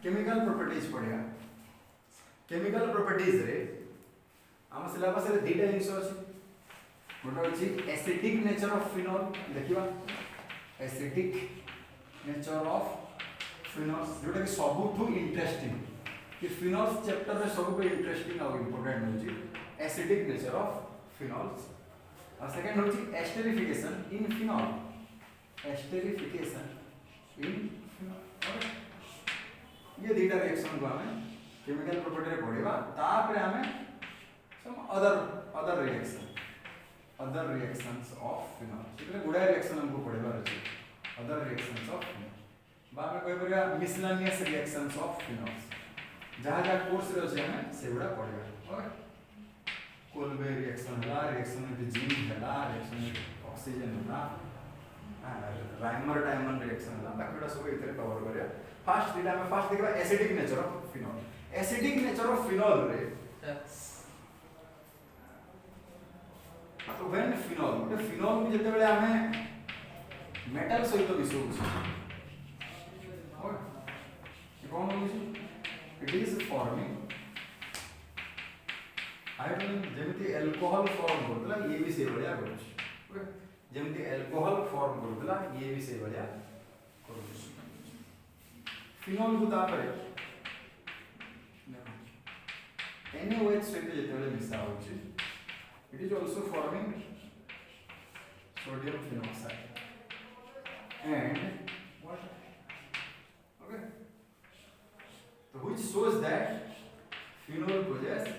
Chemical properties पढ़िया chemical properties रे हम सिलेबस रे दीटा जिंस अछि गोटे अछि एसिडिक नेचर ऑफ फिनोल देखिबा एसिडिक नेचर ऑफ फिनोल्स जोटा कि सबुठु इंटरेस्टिंग कि फिनोल्स चैप्टर रे सबु इंटरेस्टिंग और इंपोर्टेंट होछि एसिडिक नेचर ऑफ फिनोल्स और सेकंड होछि esterification in phenol esterification in phenol ये दीटा रिएक्शन को हमें केमिकल प्रॉपर्टी रे पढ़िबा तापर हमें some other reactions of phenol इतने गुडा रिएक्शन हमको पढ़िबा अछि अदर रिएक्शंस ऑफ फिनोल बा में कोइ परिया मिसलेनियस रिएक्शंस ऑफ फिनोल्स जहां जहां कोर्स रे अछि हमें सेगुडा पढ़िबा okay Kolbe reaction reaction with zinc reaction with oxygen Reimer Tiemann reaction बाकीटा सब इतरे कवर करिया फर्स्ट दीटा में फर्स्ट देखबा acidic nature of phenol acidic nature of phenol रे तो व्हेन फिनोल भी जते बेले हमें मेटल सहित मिसौ और कौन होउछि इट इज फॉर्मिंग हाइड्रोजन जेमिति अल्कोहल फॉर्म करतला ये भी से बलिया करूछि ओके जेमिति अल्कोहल फॉर्म करतला ये भी से बलिया करूछि फिनोल को तापरे NaOH सहित जते बेले मिसा होछि it is also forming sodium phenoxide and what okay so which shows that phenol possess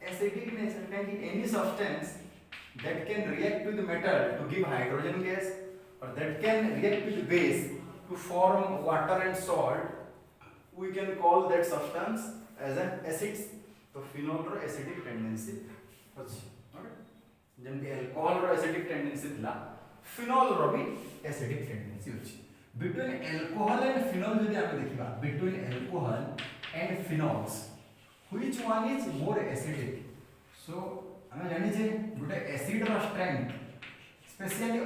acidic nature can be any substance that can react with metal to give hydrogen gas or that can react with base to form water and salt we can call that substance as an acid so phenol ro acidic tendency अछि जेमति alcohol रो acidic tendency थिला phenol रो भी acidic tendency अछि between alcohol and phenol जदि हम देखिबा between alcohol and phenols which one is more acidic सो हम जानि जे गुटे acid रो strength specially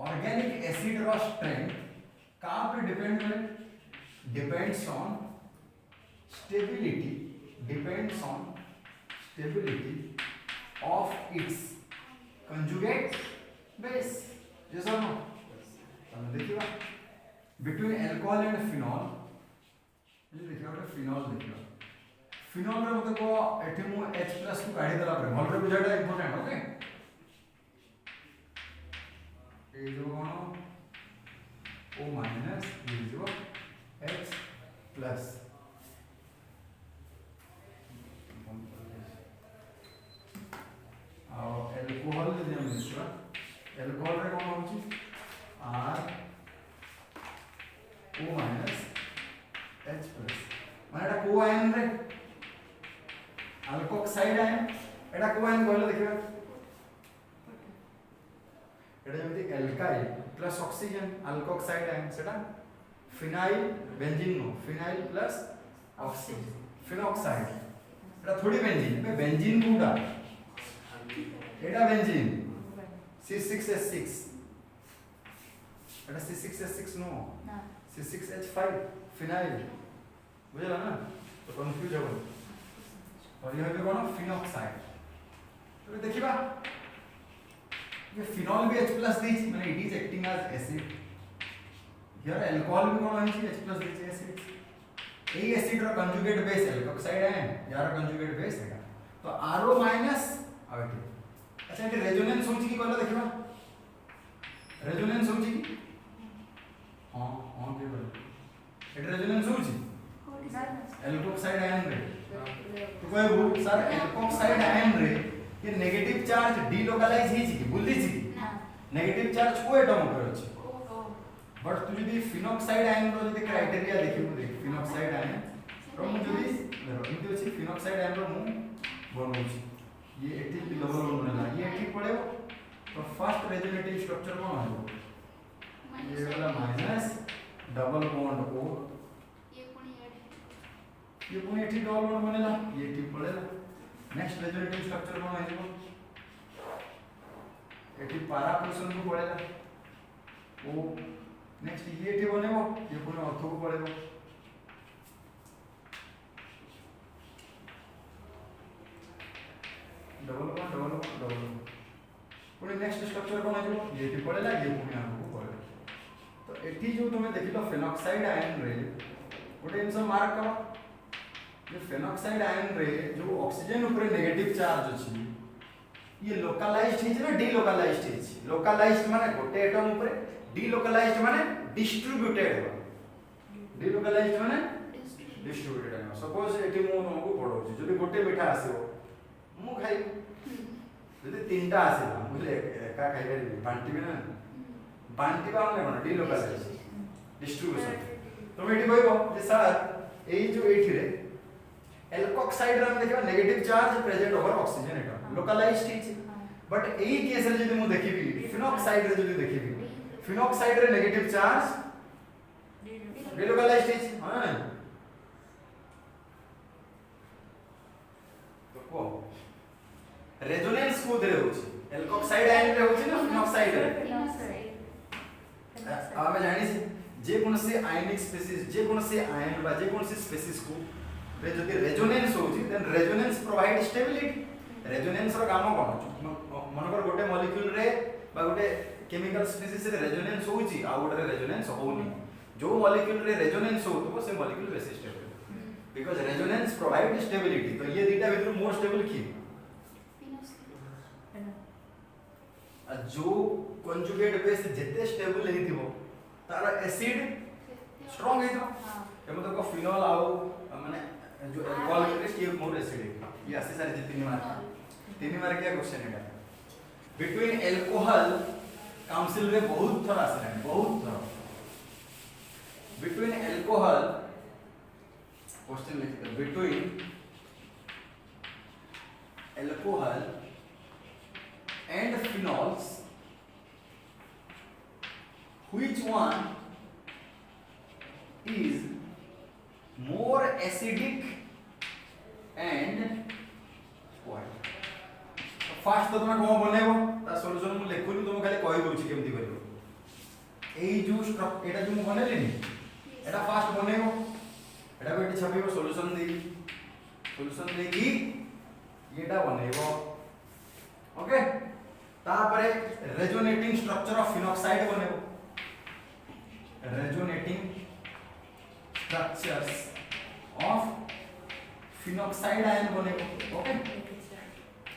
organic acid रो strength का पे डिपेंड करे depends on stability of its conjugate base yes or no तमे देखिबा between alcohol and phenol ये देखिबा तो phenol देखिबा phenol रे मते को एठी मु H+ को काढी देला पर भल रे बुझाटा इंपोर्टेंट ओके ए जो कोन O- ये जो H+ अल्कोहल जदि हम देखिबा अल्कोहल रे कोन होछि R O- H+ माने एटा को आयन रे अल्कोक्साइड आयन एटा को आयन कहले देखिबा एटा जेमति alkyl plus oxygen alkoxide ion सेटा phenyl benzene no phenyl plus oxygen phenoxide एटा थोड़ी बेंजीन पे बेंजीन कोडा एटा बेंजीन C6H6 एटा C6H6 नो C6H5 फिनाइल बुझला ना तो कंफ्यूज हो और यह भी कोन फिनॉक्साइड तो देखिबा ये फिनॉल भी H+ देछि माने it is acting as acid here alcohol भी कोन होछि H+ देछि एसिड ए एसिड रो कंजुगेट बेस अल्कोक्साइड है यार कंजुगेट बेस है तो RO- आउट अच्छा ये रेजोनेंस होछि कि कहला देखिबा रेजोनेंस होछि कि हां हां के बोल ये रेजोनेंस होछि एल्कोक्साइड आयन रे तो कहबो सर एल्कोक्साइड आयन रे ये नेगेटिव चार्ज डिलोकलाइज हिछि कि बुझली छि नेगेटिव चार्ज को एटम पर अछि बट तू जदि फिनॉक्साइड आयन रो जदि क्राइटेरिया देखिबो देख फिनॉक्साइड आयन रो मु जदि इति अछि फिनॉक्साइड आयन रो मु बनौछि ये एटी डबल बॉन्ड बनेला ये एटी पड़ेबो तो फर्स्ट रेजोनेटिव स्ट्रक्चर कोन होबो ये वाला माइनस डबल बॉन्ड O ये पुनी एटी डबल बॉन्ड बनेला ये एटी पड़ेला नेक्स्ट रेजोनेटिव स्ट्रक्चर कोन होइबो एटी पारा पोर्शन को पड़ेला O नेक्स्ट ये एटी बनेबो ये पुनी ऑर्थो को पड़ेबो नेक्स्ट स्ट्रक्चर कोन हो ये भी पड़ेला ये पुणी हमको पड़े तो एठी जो तुम देखिलो फेनॉक्साइड आयन रे गोटे जिनस मार्क करो ये फेनॉक्साइड आयन रे जो ऑक्सीजन ऊपर नेगेटिव चार्ज अछि ये लोकलाइज्ड है ना डीलोकलाइज्ड है लोकलाइज्ड माने गोटे एटम ऊपर डीलोकलाइज्ड माने डिस्ट्रीब्यूटेड हो डीलोकलाइज्ड माने डिस्ट्रीब्यूटेड है सपोज एटी मु तुमको पढौछि जदि गोटे मिठा आसीबो मु खाइ जदि तीनटा आसीबो बुझले का खाइ करी बांटीबे ना बांटीबा माने कोन डीलोकलाइज्ड डिस्ट्रीब्यूशन तुम एटी कहबो जे सर एई जो एठी रे एल्कोक्साइड रे देखिबा negative charge present over oxygen atom localised है बट एई केस रे जदि मु देखिबी फिनॉक्साइड रे जदि देखिबी फिनॉक्साइड रे नेगेटिव चार्ज डीलोकलाइज्ड है हां तो को रेजोनेंस को दे होछि एल्कोक्साइड आयन रे होछि ना फिनॉक्साइड रे आमे जानि छी जे कोनसे आयनिक स्पीसीज जे कोनसे आयन बा जे कोनसे स्पीसीज को रे जदि रेजोनेंस होछि then resonance provide stability resonance रो काम कोन मनकर गोटे मॉलिक्यूल रे बा गोटे केमिकल स्पीसीज रे रेजोनेंस होछि आ गोटे रेजोनेंस होउनी जो मॉलिक्यूल रे रेजोनेंस होतो से मॉलिक्यूल बेसी stable because resonance provide stability तो ये दीटा भीतर मोर स्टेबल की जो कंजुगेट बेस जेते स्टेबल हेतिबो तार एसिड स्ट्रांग हेतिबो एमो तो फिनोल आउ माने जो अल्कोहल के के मोर एसिड ये आसे सारे तीन मार्क क्या क्वेश्चन है बिटवीन अल्कोहल काउंसिल रे बहुत थर आसला बहुत थर बिटवीन अल्कोहल क्वेश्चन लिखते between alcohol and phenols which one is more acidic and what fast तो तुम कोन बनेबो ता सॉल्यूशन मु लेखुनी तुम खाली कहि दोछि केमति करियो एई जो स्ट्रक एटा जो मु बनेलिनी एटा फास्ट बनेबो एटा को एटी छापिबो सॉल्यूशन देकी एटा बनेबो ओके तापरे रेजोनेटिंग स्ट्रक्चर ऑफ फिनॉक्साइड बनेबो resonating structures of phenoxide ion बनेबो okay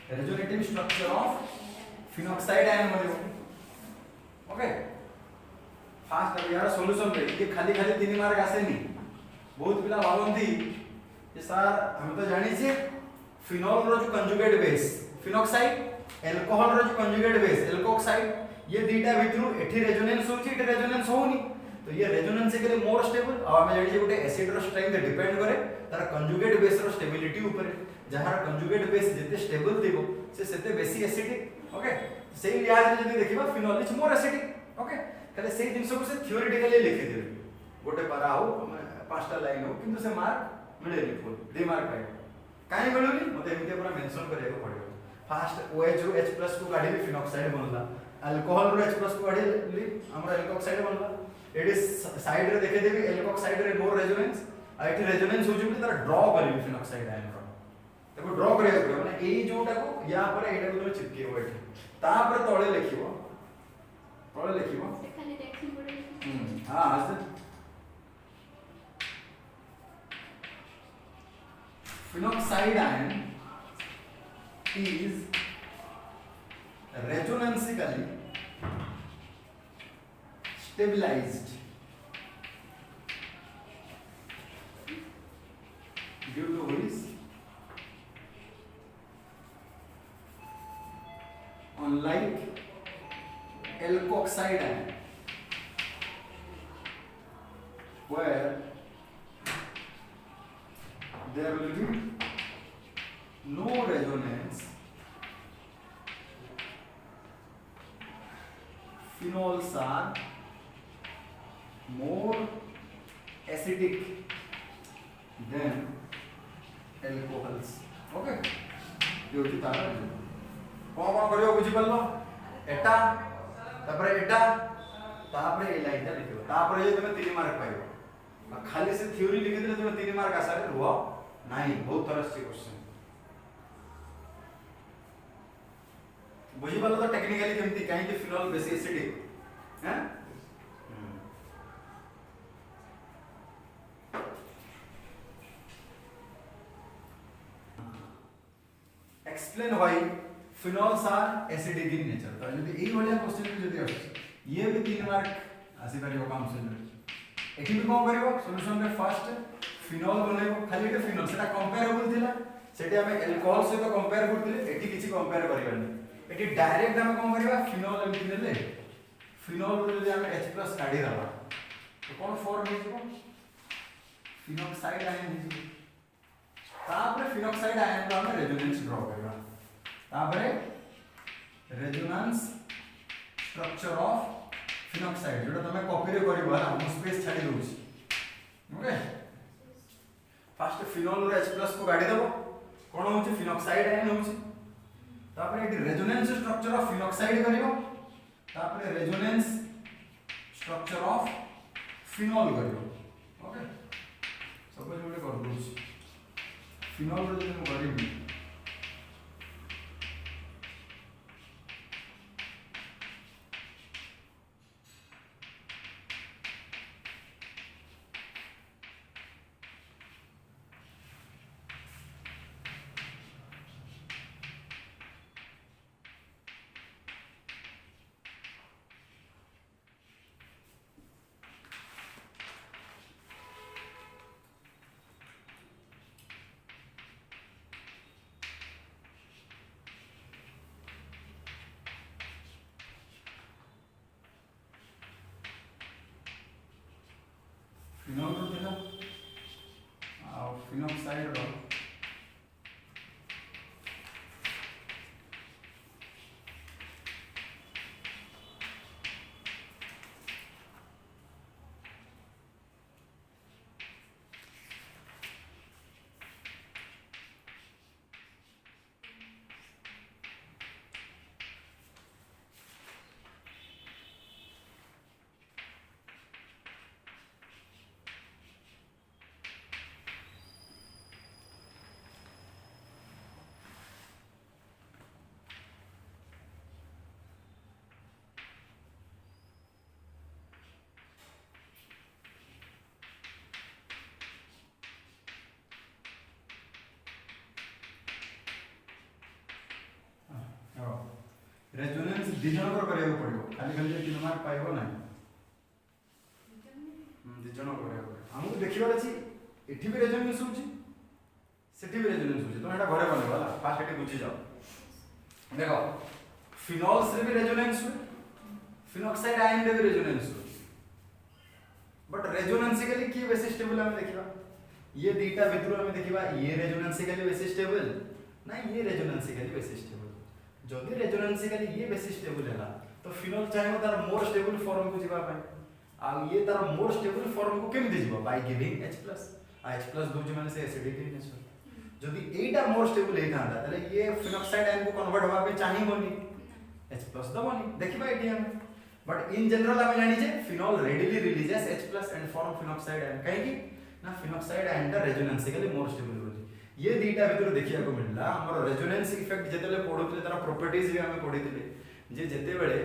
resonative structure of phenoxide ion बनेबो ओके फास्ट यार सॉल्यूशन रे ये खाली खाली 3 मार्क आसेनी बहुत पिला भावंती जे सर हम तो जानि छी फिनोल रो जो कंजुगेट बेस फिनॉक्साइड अल्कोहल रो जो कंजुगेट बेस एल्कोक्साइड ये दीटा भितरु एठी रेजोनेंस होची एठी रेजोनेंस होउनी तो ये रेजोनेंस के लिए मोर स्टेबल आ हम जानि छी गोटे एसिड रो स्ट्रेंथ डिपेंड करे तार कंजुगेट बेस रो स्टेबिलिटी ऊपर जहार कंजुगेट बेस जते स्टेबल थिबो से सेते बेसी एसिडिक ओके सेही लिहाज रे जदी देखिबा phenol is more acidic okay खाली सेही जिंस को से थ्योरेटिकली लिखि देबे गोटे पारा हो पांचटा लाइन हो किंतु से मार्क मिलेनी फुल 2 मार्क पाए काहे मिलुनी मते एमिते पूरा मेंशन करिया को पड़ियो फास्ट OH रो H+ को काढी फिनॉक्साइड बनला अल्कोहल रो H+ को काढी हमरा एल्कोक्साइड बनला एडी साइड रे देखे देबी एल्कोक्साइड रे मोर रेजोनेंस आ एठी रेजोनेंस हो जबि तार ड्रॉ करियो फिनॉक्साइड आयन रो तको ड्रॉ करिया को माने एई जोटा को या पर एटा को तुम चिपकेबो एठी ता पर तळे लिखिबो से खाली देखि पड़े हां आज phenoxide ion is resonancically stabilized due to which unlike alkoxide ion where there will be no resonance, phenols are more acidic than alcohols. Okay? ये होती तारा कौन करियो बुझी पल्लो एटा तापरे एटा तापरे ए लाइन टा लिखियो तापरे ये तुम 3 मार्क पाइबो खाली से थ्योरी लिखि देले तुम 3 मार्क आसारे रुहो नहीं बहुत तरह से क्वेश्चन बुझी पालो तो टेक्निकली केमती काहे कि फिनोल बेसी एसिडिक हैं explain why phenols are acidic in nature. तो यदि एई भलिया क्वेश्चन जदि आसी ये भी 3 मार्क आसी परियो काम से एठी भी कोन करिवो सॉल्यूशन रे फर्स्ट फिनोल बनेबो खाली एटा फिनोल सेटा कंपेरेबल थिला सेठी हमें अल्कोहल से तो कंपेयर करथिले एठी किछि कंपेयर करिबानी एठी डायरेक्ट हम कोन करिबा फिनोल एमति नेले फिनोल रे जदि हम H+ काढी दबा तो कोन फॉर्म हे जिवो फिनोक्साइड आयन हे जिवो तापरे फिनोक्साइड आयन को हम रेजोनेंस ड्रा करिबा तापरे रेजोनेंस स्ट्रक्चर ऑफ फिनोक्साइड जोटा तमे कॉपी रे करिबा हम स्पेस छाडी दोछि ओके फर्स्ट फिनोल रे H+ को काढी दबो कोन होछि फिनोक्साइड आयन होछि तापरे एटी रेजोनेंस स्ट्रक्चर ऑफ फिनोक्साइड करिवो तापरे रेजोनेंस स्ट्रक्चर ऑफ फिनोल करिवो ओके सपोज मोटे कर दोछि फिनोल रे जदि हम करिबी फिनोल रो थिला आ फिनोक्साइड रो रेजोनेंस दिजन कर करियो पड़ियो खाली खाली 3 मार्क पाइबो ना दिजन करियो हमहु देखिबार अछि एठी भी रेजोनेंस होछि सेठी भी रेजोनेंस होछि तो एटा घरे बने वाला फास्ट एठी बुझी जाओ देखो फिनोल्स रे भी रेजोनेंस हुए फिनोक्साइड आयन रे भी रेजोनेंस हुए बट रेजोनेंसिकली की बेसिस स्टेबल हम देखिबा ये दीटा भितरु हम देखिबा ये रेजोनेंसिकली बेसिस स्टेबल ना ये रेजोनेंसिकली बेसिस स्टेबल जदि रेजोनेंसिकली ये बेसिस स्टेबल हैला तो फिनोल चाहे तार मोर स्टेबल फॉर्म को जीवा पाए आ ये तार मोर स्टेबल फॉर्म को केम दे जीवा बाय गिविंग H+ आ H+ दोज माने से एसिडिक इन नेचर जदि एटा मोर स्टेबल हे थांदा तले ये फिनोक्साइड आयन को कन्वर्ट होबा पे चाहिबोनी H+ दबोनी देखिबा एटी हम बट इन जनरल हम जानि जे phenol readily releases H+ and form phenoxide ion काहे कि ना फिनोक्साइड आयन ता रेजोनेंसिकली मोर स्टेबल होची ये दीटा भितर देखिया को मिलला हमर रेजोनेंस इफेक्ट जेतेले पढुतले तार प्रॉपर्टीज भी हमें पढितले जे जेते बेले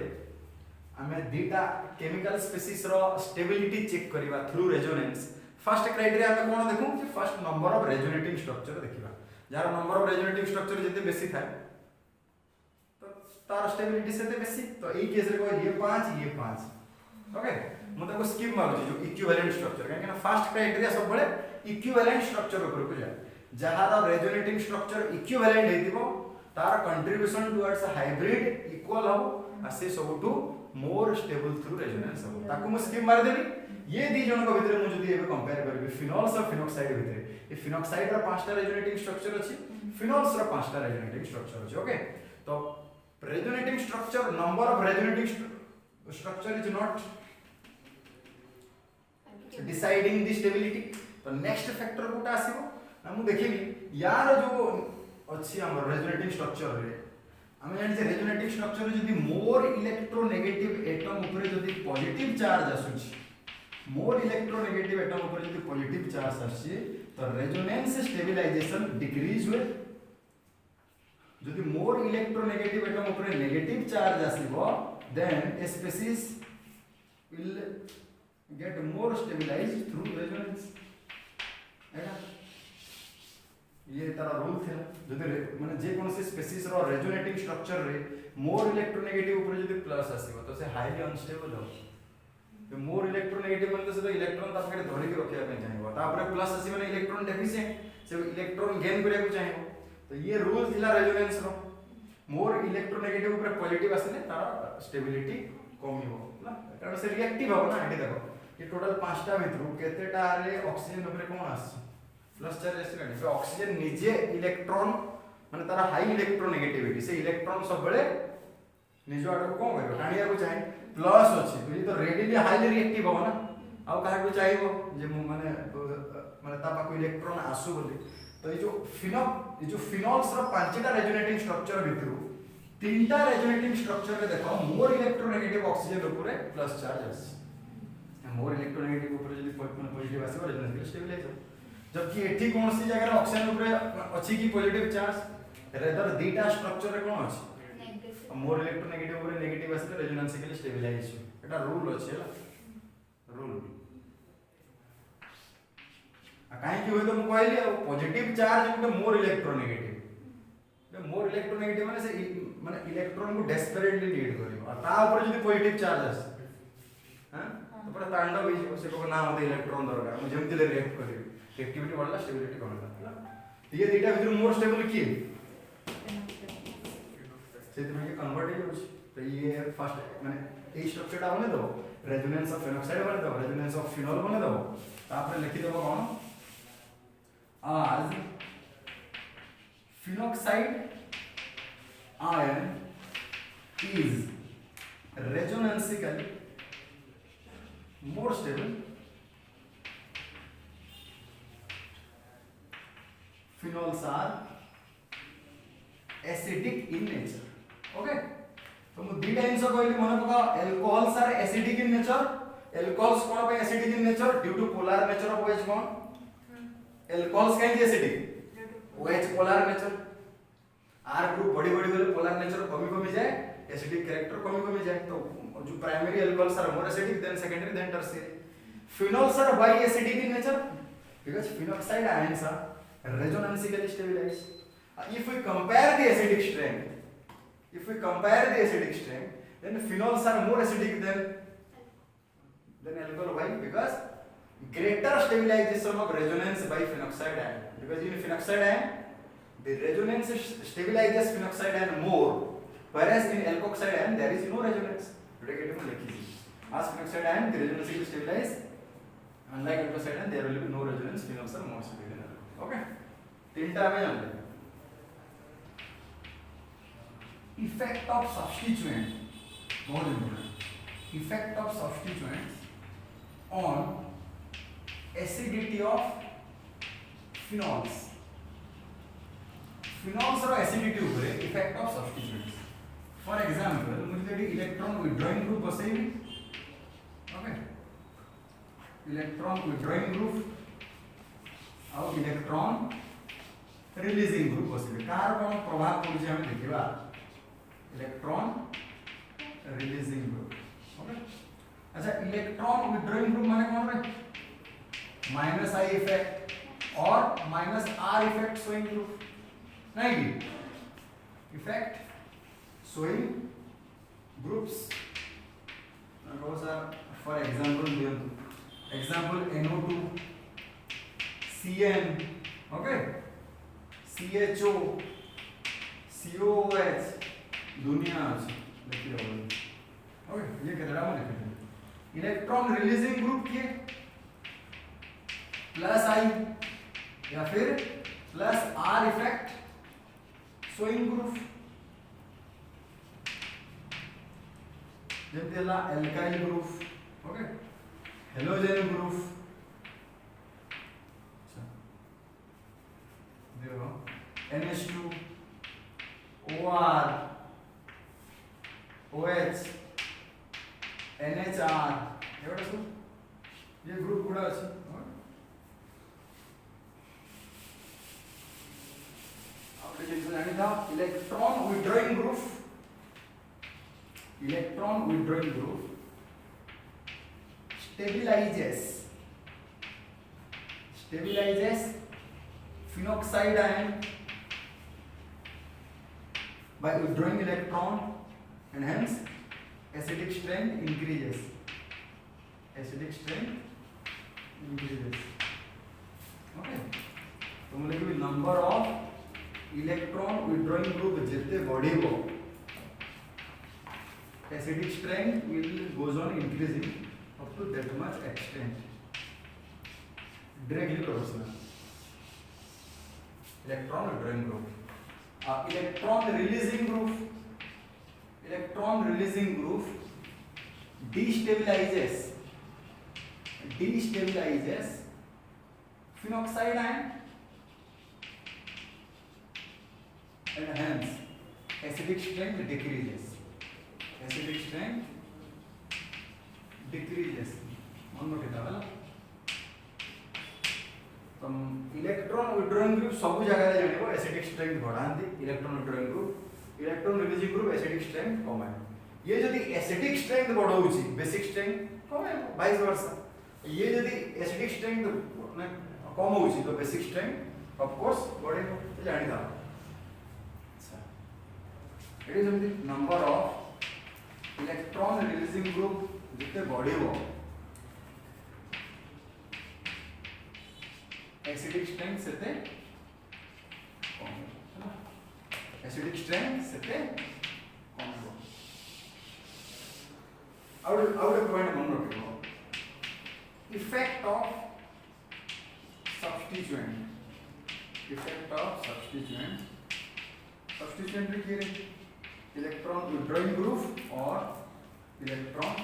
हमें दीटा केमिकल स्पीसीज रो स्टेबिलिटी चेक करबा थ्रू रेजोनेंस फर्स्ट क्राइटेरिया हमें कोन देखु कि first number of resonating structure देखिबा जार नंबर ऑफ रेजोनेटिंग स्ट्रक्चर जेते बेसी थाए तो तार स्टेबिलिटी सेते बेसी तो ई केस रे को ये 5 ओके म ताको स्किप मारू जो इक्विवेलेंट स्ट्रक्चर काहे ना फर्स्ट क्राइटेरिया सब बळे इक्विवेलेंट स्ट्रक्चर ऊपर को जाए जहार रेजोनेटिंग स्ट्रक्चर इक्विवेलेंट हेतिबो तार कंट्रीब्यूशन टुवर्ड्स हाइब्रिड इक्वल हो आ से सब टू मोर स्टेबल थ्रू रेजोनेंस हो ताको म स्किप मार देली ये दी जन को भितर मु जदी एबे कंपेयर करबी फिनोल्स और फिनोक्साइड भितर ए फिनोक्साइड रा 5टा रेजोनेटिंग स्ट्रक्चर अछि फिनोल्स रा 5टा रेजोनेटिंग स्ट्रक्चर अछि ओके तो resonating structure number of resonating structure is not deciding the stability तो नेक्स्ट फैक्टर कोटा आसीबो हम देखिबी यार जो अछि हमर रेजोनेटिंग स्ट्रक्चर रे हम जानि जे रेजोनेटिंग स्ट्रक्चर जदी मोर इलेक्ट्रोनेगेटिव एटम ऊपर जदी पॉजिटिव चार्ज आसुछि मोर इलेक्ट्रोनेगेटिव एटम ऊपर जदी पॉजिटिव चार्ज आसछि तो रेजोनेंस स्टेबिलाइजेशन डिक्रीज हुए जदि मोर इलेक्ट्रोनेगेटिव एटम ऊपर नेगेटिव चार्ज आसीबो then a species will get more stabilized through resonance एटा ये तारा रूल थिला जदि माने जे कोनसे स्पीसीज रो रेजोनेटिंग स्ट्रक्चर रे मोर इलेक्ट्रोनेगेटिव ऊपर जदि प्लस आसीबो तो से हाईली अनस्टेबल हो तो मोर इलेक्ट्रोनेगेटिव मतलब से तो इलेक्ट्रॉन ता पाखे धरि के रखिया पे चाहिबो तापर प्लस आसी माने इलेक्ट्रॉन डेफिशिएंट से इलेक्ट्रॉन गेन करे को चाहिबो तो ये रूल थिला रेजोनेंस रो मोर इलेक्ट्रोनेगेटिव ऊपर पॉजिटिव आसले तार स्टेबिलिटी कमिबो ना कारण से रिएक्टिव हो ना एटी देखो ये टोटल पांचटा भितरु केतेटा रे ऑक्सीजन ऊपर कोन आस प्लस चार्ज आसी तो ऑक्सीजन निजे इलेक्ट्रॉन माने तार हाई इलेक्ट्रोनेगेटिविटी से इलेक्ट्रॉन सब बळे निजो आडो कोन करियो टाणिया को चाहि प्लस अछि तो ये तो रेडिली हाईली रिएक्टिव हो ना आउ काहा को चाहिबो जे माने माने ता पाको इलेक्ट्रॉन आसु बोली तो ये जो फिनोल्स रो पांचटा रेजोनेटिंग स्ट्रक्चर भितरु तीनटा रेजोनेटिंग स्ट्रक्चर रे देखो मोर इलेक्ट्रोनेगेटिव ऑक्सीजन ऊपर प्लस चार्ज आसी मोर इलेक्ट्रोनेगेटिव ऊपर जदी पॉजिटिव आसीबो रेजोनेंस स्टेबलाइज हो जबकि एठी कोन सी जगह रे ऑक्सीजन ऊपर अछि की पॉजिटिव चार्ज रेदर दीटा स्ट्रक्चर रे कोन अछि मोर इलेक्ट्रोनेगेटिव ऊपर नेगेटिव आसीले रेजोनेंस के स्टेबलाइज हो एटा रूल अछि हला रूल काहे कि होय तो म कहली पॉजिटिव चार्ज गुटे मोर इलेक्ट्रोनेगेटिव माने से माने इलेक्ट्रॉन को डेस्परेटली नीड करियो आ ता ऊपर जदी पॉजिटिव चार्ज आसे हां तो पूरा तांडव हो से को ना मते इलेक्ट्रॉन दरकार म जेमति रिएक्ट करियो एक्टिविटी बढ़ला स्टेबिलिटी कमला ये दीटा भीतर मोर स्टेबल की से ये कन्वर्ट हो तो ये फर्स्ट माने ए स्ट्रक्चर टा बने दो रेजोनेंस ऑफ फेनॉक्साइड बने दो रेजोनेंस ऑफ फिनोल बने दो तापर लिखि देबो कोन as phenoxide ion is resonancically more stable phenols are acidic in nature okay तो मु दी टाइम्स कहली मन पका alcohols are acidic in nature alcohols कोन पे acidic in nature due to polar nature of OH bond alcohols काहे acidic OH polar nature R group बड़ी बड़ी गले पोलर नेचर कमी कमी जाए एसिडिक कैरेक्टर कमी कमी जाए तो जो primary alcohols are more acidic than secondary than tertiary phenols are why acidic in nature because phenoxide ions are resonancically stabilized if we compare the acidic strength then phenols are more acidic than alcohol why because greater stabilization of resonance by phenoxide ion because in phenoxide ion the resonance stabilizes phenoxide ion more whereas in alkoxide ion there is no resonance negative likhi as phenoxide ion the resonance will stabilize unlike alkoxide ion there will be no resonance phenols are more stable okay तीनटा में जानते हैं effect of substituent बहुत important effect of substituents on acidity of phenols ର acidity ଉପରେ effect of substituents for example मुझे यदि electron withdrawing group बसेइबी ओके electron withdrawing group और electron releasing group बसेइबी कार कोन प्रभाव पड़ुछि हम देखिबा इलेक्ट्रॉन रिलीजिंग ग्रुप ओके अच्छा इलेक्ट्रॉन विथड्रॉइंग ग्रुप माने कौन रे माइनस आई इफेक्ट और minus R effect showing group नहीं की effect showing groups no sir for example example NO2 CN okay CHO COOH दुनिया लिखी रहो ओके ये कितना में लिखी इलेक्ट्रॉन रिलीजिंग ग्रुप के प्लस आई या फिर plus R effect showing group जब देला alkyl group okay halogen group देखो NH2 OR OH NHR एवढा सु ये ग्रुप गुडा अछि आपले जे जानि था electron withdrawing group stabilizes phenoxide ion by withdrawing electron, and hence acidic strength increases. Okay, तो मतलब कि number of electron withdrawing group जितने बढ़ेगा, acidic strength will goes on increasing up to that much extent. Directly proportional. Electron withdrawing group. Electron releasing group destabilizes phenoxide ion, and hence acidic strength decreases. मन में कितना वाला तो electron withdrawing group सब जगह रे जानिबो एसिडिक स्ट्रेंथ बढ़ांती electron withdrawing group electron releasing group acidic strength कमाए ये जदी एसिडिक स्ट्रेंथ बढ़ाउची बेसिक स्ट्रेंथ कमाए वाइस वर्सा ये जदी एसिडिक स्ट्रेंथ कम होची तो बेसिक स्ट्रेंथ ऑफ कोर्स बढ़ेबो तो जानि था अच्छा it is the number of electron releasing group जिते बढ़ेबो एसिडिक स्ट्रेंथ सेते कम है एसिडिक स्ट्रेंथ सेते कम हो आउट पॉइंट मन रखो इफेक्ट ऑफ सब्स्टिट्यूएंट लिखिए इलेक्ट्रॉन विड्रॉइंग ग्रुप और electron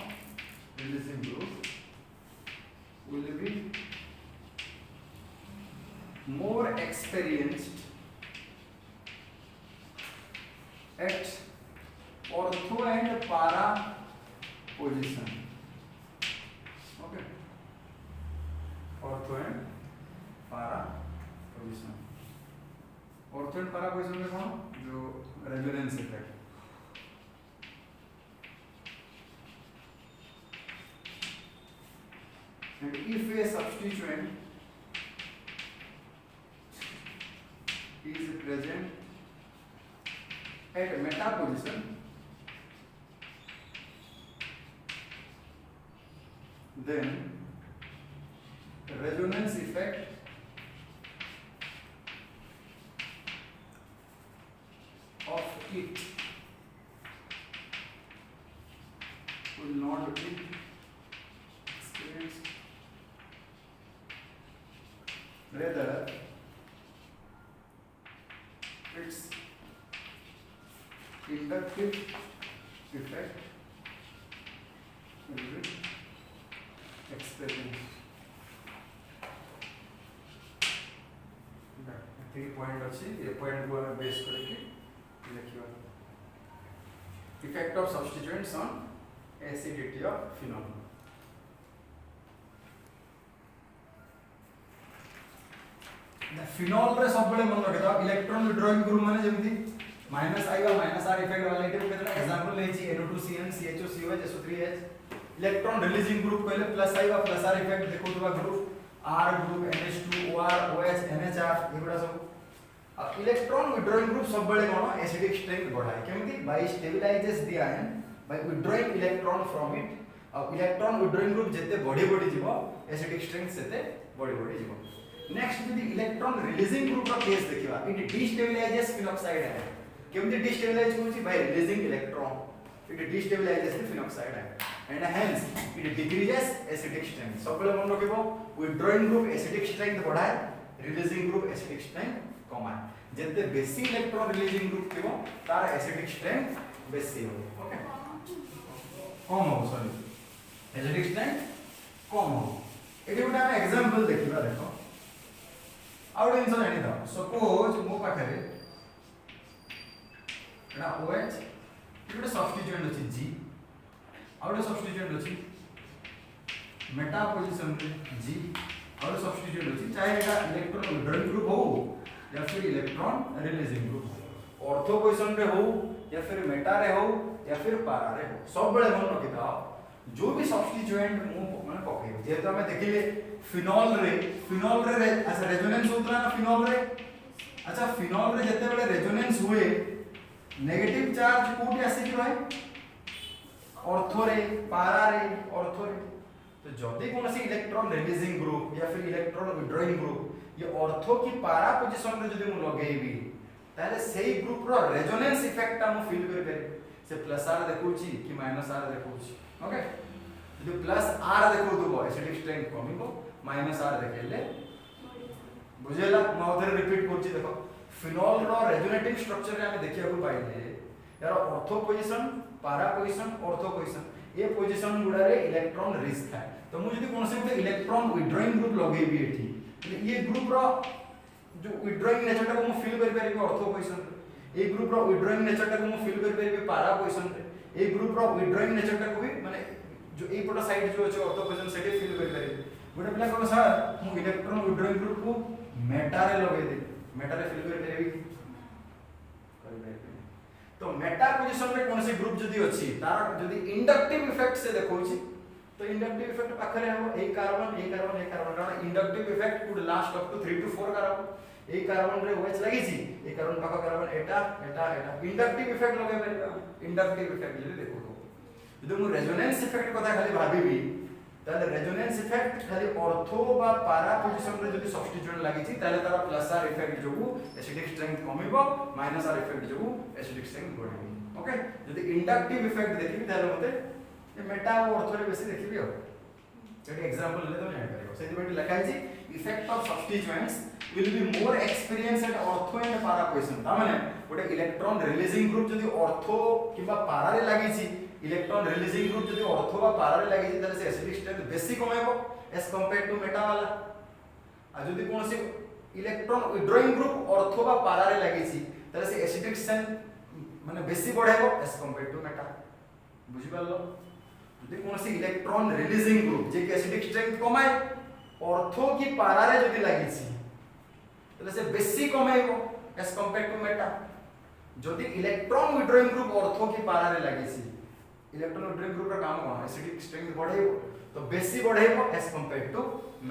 releasing group will be more experienced at ortho and para position. Okay, ortho and para position. ortho and para position में कौन जो resonance effect and if a substituent is present at meta position then resonance effect of it will not be experienced, rather its inductive effect will be experienced. 3 point अच्छी ये point को base करके लिखियो effect of substituents on acidity of phenol phenol रे सब बळे मन रखितो इलेक्ट्रॉन विड्रॉइंग ग्रुप माने जेमति -I और -R इफेक्ट वाला लेके केतना एग्जांपल लेछि NO2CN CHO COH SO3H electron releasing group कहले +I और +R इफेक्ट देखो तो group R group NH2 OR OH NHR एगुडा सब अब इलेक्ट्रॉन विड्रॉइंग ग्रुप सब बळे कोन एसिडिक स्ट्रेंथ बढ़ाए केमति by stabilizes the ion by withdrawing electron from it अब इलेक्ट्रॉन विड्रॉइंग ग्रुप जते बढ़ी जीवो एसिडिक स्ट्रेंथ सेते बढ़ी जीवो नेक्स्ट यदि इलेक्ट्रॉन रिलीजिंग ग्रुप का केस देखिबा इट डिस्टेबलाइजेस फिनॉक्साइड आयन केमति डिस्टेबलाइज होछि by releasing electron it destabilizes the phenoxide ion and hence it decreases acidic strength सब बळे मन रखिबो विड्रॉइंग ग्रुप एसिडिक स्ट्रेंथ बढ़ाए रिलीजिंग ग्रुप एसिडिक स्ट्रेंथ कमाए जते बेसी इलेक्ट्रॉन रिलीजिंग ग्रुप थिबो तार एसिडिक स्ट्रेंथ बेसी हो ओके कम हो सॉरी एसिडिक स्ट्रेंथ कम हो एटी गोटा हम एग्जांपल देखिबा देखो आउट जिंस जानि द सपोज मो पाखरे एटा OH एटा सब्स्टिट्यूएंट अछि G आउट सब्स्टिट्यूएंट अछि मेटा पोजीशन रे G आउट सब्स्टिट्यूएंट अछि चाहे एटा इलेक्ट्रॉन विड्रॉइंग ग्रुप हो या फिर electron releasing group ortho position रे हो या फिर मेटा रे हो या फिर पारा रे हो सब बेले मन रखि था जो भी सब्स्टिट्यूएंट मु माने पके जेतो हमें देखिले फिनोल रे अच्छा रेजोनेंस होतला ना फिनोल रे अच्छा फिनोल रे जते बेले रेजोनेंस हुए नेगेटिव चार्ज कोठी आसी कि रहे ऑर्थो रे पारा रे ऑर्थो रे तो जदी कोनसी इलेक्ट्रॉन रिलीजिंग ग्रुप या फिर इलेक्ट्रॉन विड्रॉइंग ग्रुप ये ऑर्थो की पारा पोजीशन रे जदी मु लगेबी ताले सेही ग्रुप रो रेजोनेंस इफेक्ट ता मु फील कर पारे से प्लस आर देखौची कि माइनस आर देखौची ओके जदी प्लस आर देखौ दबो एसिडिक स्ट्रेंथ कमिबो माइनस आर देखेले बुझेला म आउथरे रिपीट करची देखो फिनोल रो रेजोनेटिंग स्ट्रक्चर रे हमें देखिया को पाइले यार ऑर्थो पोजीशन पारा पोजीशन ऑर्थो पोजीशन ये पोजीशन गुडा रे इलेक्ट्रॉन रिस्क है तो मु जदी कोनसे गुटे इलेक्ट्रॉन विड्रॉइंग ग्रुप लगेबी एठी ये ग्रुप रो जो विड्रॉइंग नेचर टा को मु फील कर पारिबी ortho position A group row withdrawing nature टा को मु फील कर पारिबी पारा पोजीशन रे ए ग्रुप रो विड्रॉइंग नेचर टा को भी माने जो ए पटा साइड जो अछि ऑर्थो पोजीशन सेटे फील कर पारिबी गुटे पिला कोन सर मु इलेक्ट्रॉन विड्रॉइंग ग्रुप को मेटा रे लगे दे मेटा रे फील कर पारिबी कर पारिबी तो मेटा पोजीशन रे कोनसे ग्रुप जदी अछि तार जदी इंडक्टिव इफेक्ट से देखौछि तो इंडक्टिव इफेक्ट पाखरे हो ए कार्बन कारण inductive effect could last up to 3 to 4 carbon ए कार्बन रे OH लागि छी ए कार्बन पाखो कार्बन एटा इंडक्टिव इफेक्ट लगे परिबा इंडक्टिव इफेक्ट जदी देखो तो जदी मु रेजोनेंस इफेक्ट कथा खाली भाबिबी ताले रेजोनेंस इफेक्ट खाली ऑर्थो बा पारा पोजीशन रे जदी सब्स्टिट्यूएंट लागि छी ताले तार प्लस आर इफेक्ट जोगु एसिडिक स्ट्रेंथ कमिबो माइनस आर इफेक्ट जोगु एसिडिक स्ट्रेंथ बढ़िबो ओके जदी इंडक्टिव इफेक्ट देखिबी ताले मते ये मेटा और ऑर्थो रे बेसी देखिबी हो जेडी एग्जांपल ले तो जानि परिबो सेति बेटी लिखा है effect of substituents will be more experience at ortho and पारा पोजीशन ता माने गोटे इलेक्ट्रॉन रिलीजिंग ग्रुप जदी ऑर्थो किबा पारा रे लागि छी इलेक्ट्रॉन रिलीजिंग ग्रुप जदी ऑर्थो बा पारा रे लागि छी ताले से एसिडिक स्ट्रेंथ बेसी कमेबो एज कंपेयर्ड टू मेटा वाला आ जदी कोनसी इलेक्ट्रॉन विड्रॉइंग ग्रुप ऑर्थो बा पारा रे लागि छी ताले से एसिडिक स्ट्रेंथ माने बेसी बढ़ेबो एज कंपेयर्ड टू मेटा बुझि पारलो जदी कोनसी इलेक्ट्रॉन रिलीजिंग ग्रुप जे के एसिडिक स्ट्रेंथ कमाय ऑर्थो की पारा रे जदी लागि छी ताले से बेसी कमेबो एज कंपेयर्ड टू मेटा जदी इलेक्ट्रॉन विड्रॉइंग ग्रुप ऑर्थो की पारा रे लागि छी इलेक्ट्रॉन विड्रॉइंग ग्रुप रा काम कोन एसिडिक स्ट्रेंथ बढ़ेबो तो बेसी बढ़ेबो एज कंपेयर्ड टू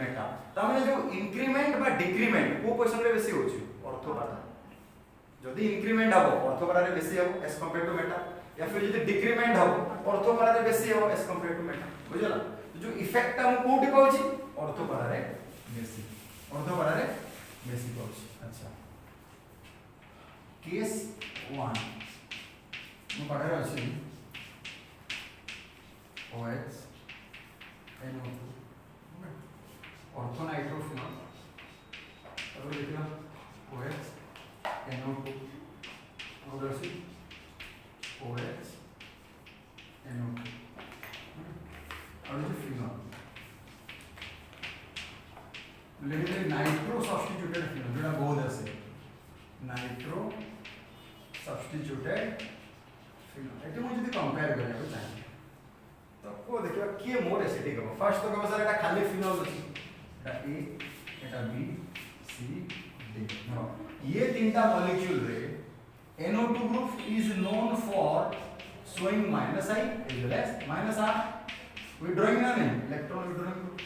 मेटा ता माने जो इंक्रीमेंट बा डिक्रीमेंट को पोजीशन रे बेसी होची ऑर्थो पारा जदी इंक्रीमेंट हबो ऑर्थो पारा रे बेसी हबो एज कंपेयर्ड टू मेटा या फिर जदी डिक्रीमेंट हबो ऑर्थो पारा रे बेसी हबो एज कंपेयर्ड टू मेटा बुझला जो इफेक्ट हम कोठी पाउची ऑर्थो पारा रे बेसी ऑर्थो पारा रे बेसी पाउची अच्छा केस 1 मु पढारे अछि OH NO2 ऑर्थो नाइट्रोफिनॉल और देखना OH NO2 और ऐसे OH NO2 और ये फिनॉल लेकिन नाइट्रो सब्स्टिट्यूटेड फिनॉल जेटा बहुत আছে नाइट्रो सब्स्टिट्यूटेड फिनॉल एटे मु जदी कंपेयर करले को चाहिए तो को देखिबा के मोर एसिडिक हो फर्स्ट तो कहबा सर एटा खाली फिनॉल अछि एटा A Etah B C D no ये तीनटा मॉलिक्यूल रे NO2 group is known for showing minus I as well as minus R withdrawing na nahi electron withdrawing group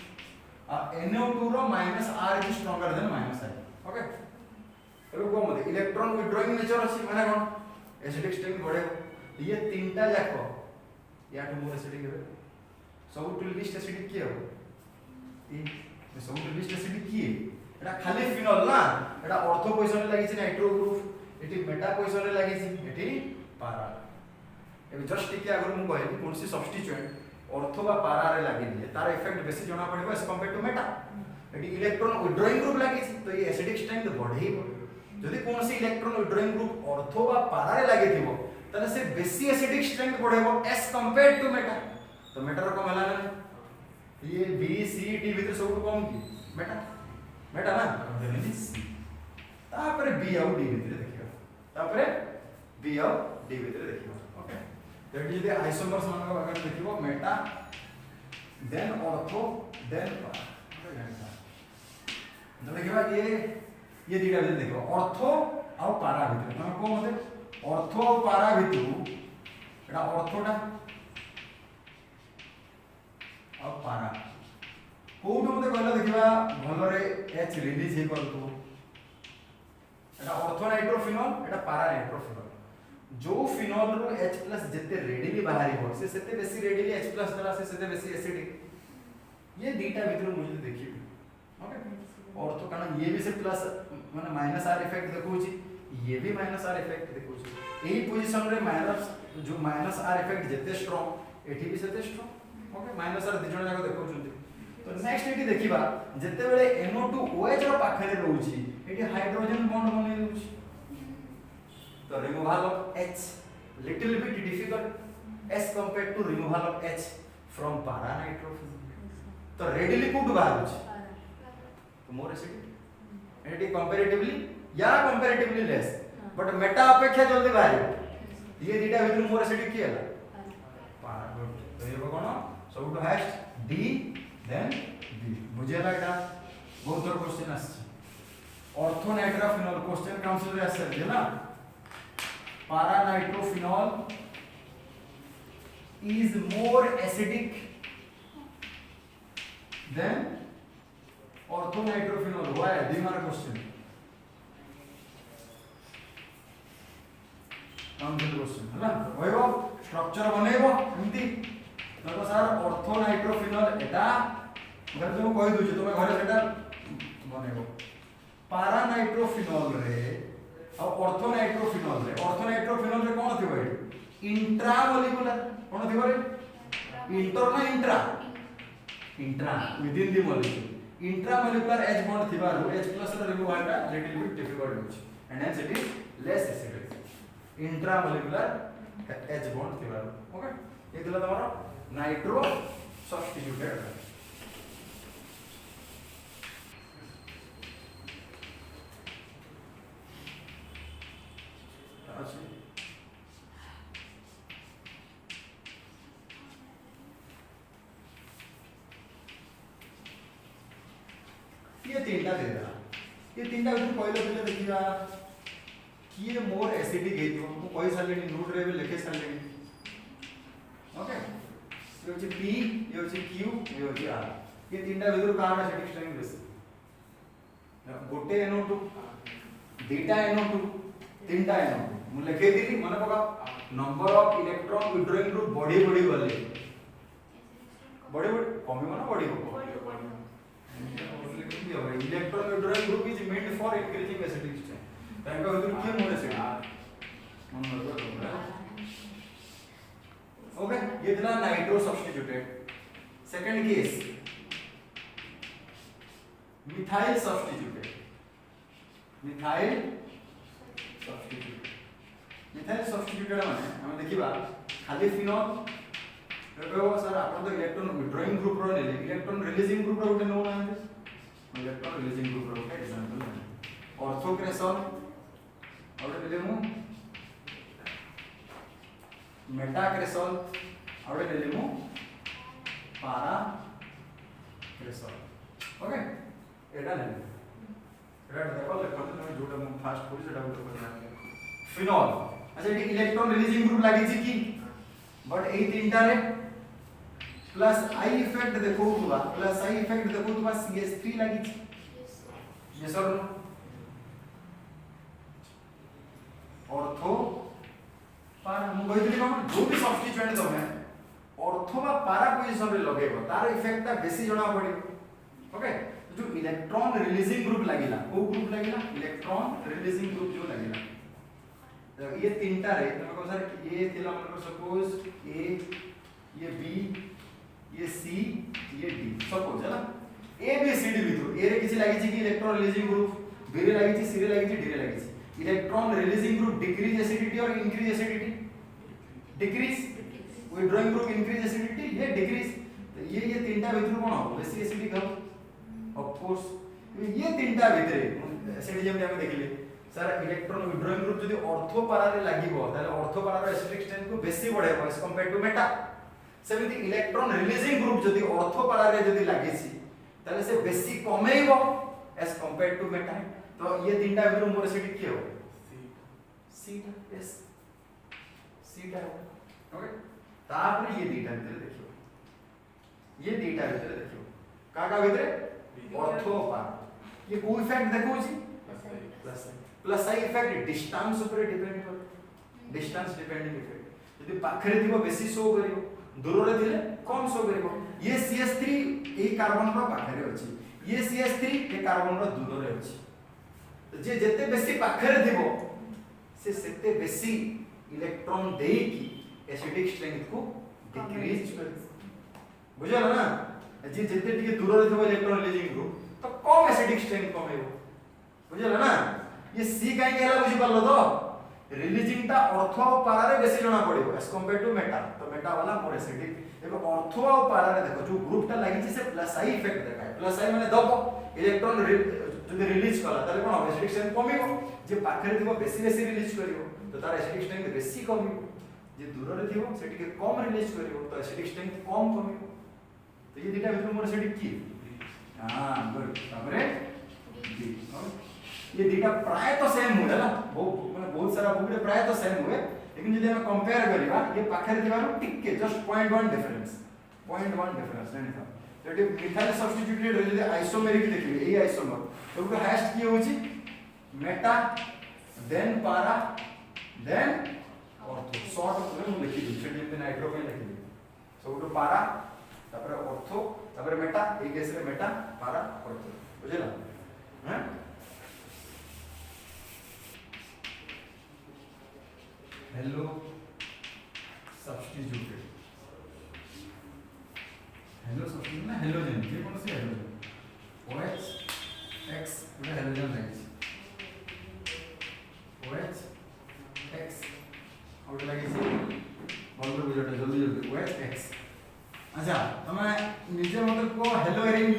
NO2 रो minus R is stronger than minus I okay एरो को मते electron withdrawing nature अछि माने कोन acidic strength बढ़े ये तीनटा जाको या तो मोर एसिडिक है सब टू लिस्ट एसिडिक के हो ए सब टू लिस्ट एसिडिक की एटा खाली फिनॉल ना एटा ऑर्थो पोजीशन रे लागि छि nitro group eighty Meta position रे लागि छि एटी पारा एबे जस्ट टिके अगर मु कहली कोनसी सब्स्टिट्यूएंट ऑर्थो बा पारा रे लागि दिए तार इफेक्ट बेसी जणा पड़िबो एज कंपेयर टू मेटा एटी इलेक्ट्रॉन विड्रॉइंग ग्रुप लागि छि तो ये एसिडिक स्ट्रेंथ बढ़ेइबो जदी कोनसी इलेक्ट्रॉन विड्रॉइंग ग्रुप ऑर्थो बा पारा रे लागि दिबो ताले से बेसी एसिडिक स्ट्रेंथ बढ़ेबो एज कंपेयर टू मेटा तो मेटा रो कम हला ना ये B C D भीतर सब कम की मेटा ना देनी C तापरे B आउ D भीतर देखियो तापरे B आउ D भीतर देखियो ओके तो ये आइसोमर्स मान को अगर देखिबो मेटा देन ऑर्थो देन पारा तो देखिबा ये दीटा भीतर देखिबो ऑर्थो आउ पारा भीतर हम को मते ऑर्थो और पारा भितरु एटा ऑर्थोटा और पारा कोउठो मते कहला देखिबा भलरे एच रिलीज हे करतो एटा ऑर्थो नाइट्रोफिनॉल एटा पारा नाइट्रोफिनॉल जो फिनॉल रो H+ जते रेडिली बाहरी हो से सेते बेसी रेडिली H+ द्वारा से सेते बेसी एसिडिक ये दीटा भितर मुझे देखिए ओके ऑर्थो कारण ये भी से प्लस माने माइनस आर इफेक्ट देखौची ये भी माइनस आर इफेक्ट देखौची एही पोजीशन रे माइनस जो माइनस आर इफेक्ट जते स्ट्रांग एठी भी सेते स्ट्रांग ओके माइनस आर दिजण जाक देखौचंती तो नेक्स्ट एठी देखिबा जते बेले NO2 OH रो पाखरे रहउची एठी हाइड्रोजन बॉन्ड बनै रहउची तो removal of H little bit difficult as compared to removal of H from para nitrophilus तो readily could बाहर तो more acidic एटी comparatively या comparatively less but meta अपेक्षा जल्दी बाहर ये दीटा भितर more acidic किया para good तो ये कोन सब टू हाईएस्ट D then B मुझे लगा बहुत और क्वेश्चन आछि ऑर्थो नाइट्रोफिनॉल क्वेश्चन काउंसिल रे आसे ना para nitrophenol is more acidic than ortho nitrophenol why this is question council question है ना होइबो स्ट्रक्चर बनेबो एमती तो सर ऑर्थो नाइट्रोफिनॉल एटा अगर तुम कहि दोछ तुम घरे सेटा बनेबो पारा नाइट्रोफिनॉल रे और ऑर्थो नाइट्रोफिनॉल रे कोन थिबो इंट्रा मॉलिक्यूलर कोन थिबो रे इंटर ना intra within the molecule intramolecular H bond थिबारु H+ रे रिमूवल टा लिटिल बिट डिफिकल्ट होछ and hence it is less acidic intramolecular H bond थिबारु ओके ये दिला तमरो नाइट्रो सब्स्टिट्यूटेड ये तीनटा दे देला ये तीनटा बिल्कुल पहले पहले देखिबा किए मोर एसिडिक हेतिबो को कहि सारलेनी नोट रे लिखे सारलेनी ओके ये होची P ये होची Q ये होची R ये तीनटा बिल्कुल कार एसिडिक स्ट्रेंथ बेसी गोटे NO2 दीटा NO2 तीनटा NO2 मु लिखे दिली माने पका number of electron withdrawing group body गले बॉडी कमी माने body electron withdrawing group is meant for increasing acidic strength तांका भीतर के मोर एसिडिक मन ओके ये दिला nitro substituted second case methyl substituted methyl substituted माने हम देखिबा खाली फिनॉल देखो सर आपण तो इलेक्ट्रॉन विड्रॉइंग ग्रुप रो ले इलेक्ट्रॉन रिलीजिंग ग्रुप रो उठे नो ना इलेक्ट्रॉन रिलीजिंग ग्रुप रो एग्जांपल ऑर्थोक्रेसॉल और ले मु मेटाक्रेसॉल और ले मु पाराक्रेसॉल ओके एटा ले एटा देखो देखो तुम जोटा मु फास्ट पूरी सेटा देखो फिनॉल अच्छा ये इलेक्ट्रॉन रिलीजिंग ग्रुप लागि छी की बट ए तीनटा रे प्लस आई इफेक्ट देखो तुबा CH3 लागि छी ये सर ऑर्थो पारा मु कहितली कोन जो भी सब्स्टिट्यूएंट तमे ऑर्थो बा पारा पोजीशन रे लगेबो तार इफेक्ट ता बेसी जणा पड़ी ओके जो इलेक्ट्रॉन रिलीजिंग ग्रुप लागिला को ग्रुप लागिला इलेक्ट्रॉन रिलीजिंग ग्रुप जो लागिला ये तीनटा रे तमे को सर ए थिला मन सपोज ए ये बी ये सी ये डी सपोज है ना ए बी सी डी भितर ए रे किछि लागि छि कि इलेक्ट्रॉन रिलीजिंग ग्रुप बी रे लागि छि सी रे लागि छि डी रे लागि छि electron releasing group decrease acidity और increase acidity decrease withdrawing group increase acidity ये डिक्रीज तो ये तीनटा भितर कोन हो बेसी एसिडिक हो ऑफ कोर्स ये तीनटा भितर एसिडिक जेम हम देखिले सर इलेक्ट्रॉन विड्रॉइंग ग्रुप जदी ऑर्थो पारा रे लागिबो ताले ऑर्थो पारा रे एसिडिक स्ट्रेंथ को बेसी बढ़ाइबो एज कंपेयर टू मेटा सेमिति इलेक्ट्रॉन रिलीजिंग ग्रुप जदी ऑर्थो पारा रे जदी लागि छि ताले से बेसी कमेइबो एज कंपेयर टू मेटा तो ये तीनटा भितर मोर एसिडिक के हो सी यस सी टा ओके तापर ये दीटा भीतर देखियो ये दीटा भीतर देखियो का भीतर ऑर्थो पार ये कोई इफेक्ट देखो जी प्लस आई इफेक्ट डिस्टेंस ऊपर डिपेंड कर डिस्टेंस डिपेंडिंग इफेक्ट यदि पाखरे थिबो बेसी शो करियो दूर रे थिले कम शो करियो ये CH3 ए कार्बन रो पाखरे अछि ये CH3 ए कार्बन रो दूर रे अछि तो जे जते बेसी पाखरे थिबो से सेते बेसी इलेक्ट्रॉन देई की एसिडिक स्ट्रेंथ को डिक्रीज कर बुझल ना जे जते टिके दूर रे थिबो इलेक्ट्रॉन रिलीजिंग ग्रुप तो कम एसिडिक स्ट्रेंथ कमेबो बुझल ना ये सी काई केला बुझि पालो तो रिलीजिंग ता ऑर्थो और पारा रे बेसी जणा पड़िबो एज कंपेयर टू मेटा तो मेटा वाला मोर एसिडिक एबो ऑर्थो और पारा रे देखो जो ग्रुप ता लागि छै से प्लस आई इफेक्ट देखाय प्लस आई माने दबो इलेक्ट्रॉन जदि रिलीज कला ताले कोन एसिडिक स्ट्रेंथ कमिबो जे पाखरे थिबो बेसी बेसी रिलीज करिवो तो तार एसिडिक स्ट्रेंथ बेसी कमिबो जे दूर रे थिबो से टिके कम रिलीज करिवो तो एसिडिक स्ट्रेंथ कम कमिबो तो ये दिटा भितर मोर एसिडिक की हां गुड तापरे डी ये दीटा प्राय तो सेम हुए ना बहुत सारा बुक रे प्राय तो सेम हुए लेकिन जदि हम कंपेयर करिबा ये पाखरे दिबारो टिके जस्ट 0.1 डिफरेंस नहीं था जदि मिथाइल सब्स्टिट्यूटेड रे जदि आइसोमेरिक देखिबे ए आइसोमर तो को हाईएस्ट की होची मेटा देन पारा देन ऑर्थो शॉर्ट में लिखि दी सेडी पे नाइट्रो पे लिखि दी सबटो पारा तापर ऑर्थो तापर मेटा ए केस रे मेटा पारा ऑर्थो बुझला हैं हेलो सब्स्टिट्यूटेड ना हेलोजन ये कौन सी हेलोजन OH X पूरा halogen lies OH X out लागी से बॉल बुझाटे जल्दी OH X अच्छा तमे निजे मतलब को हेलो रिंग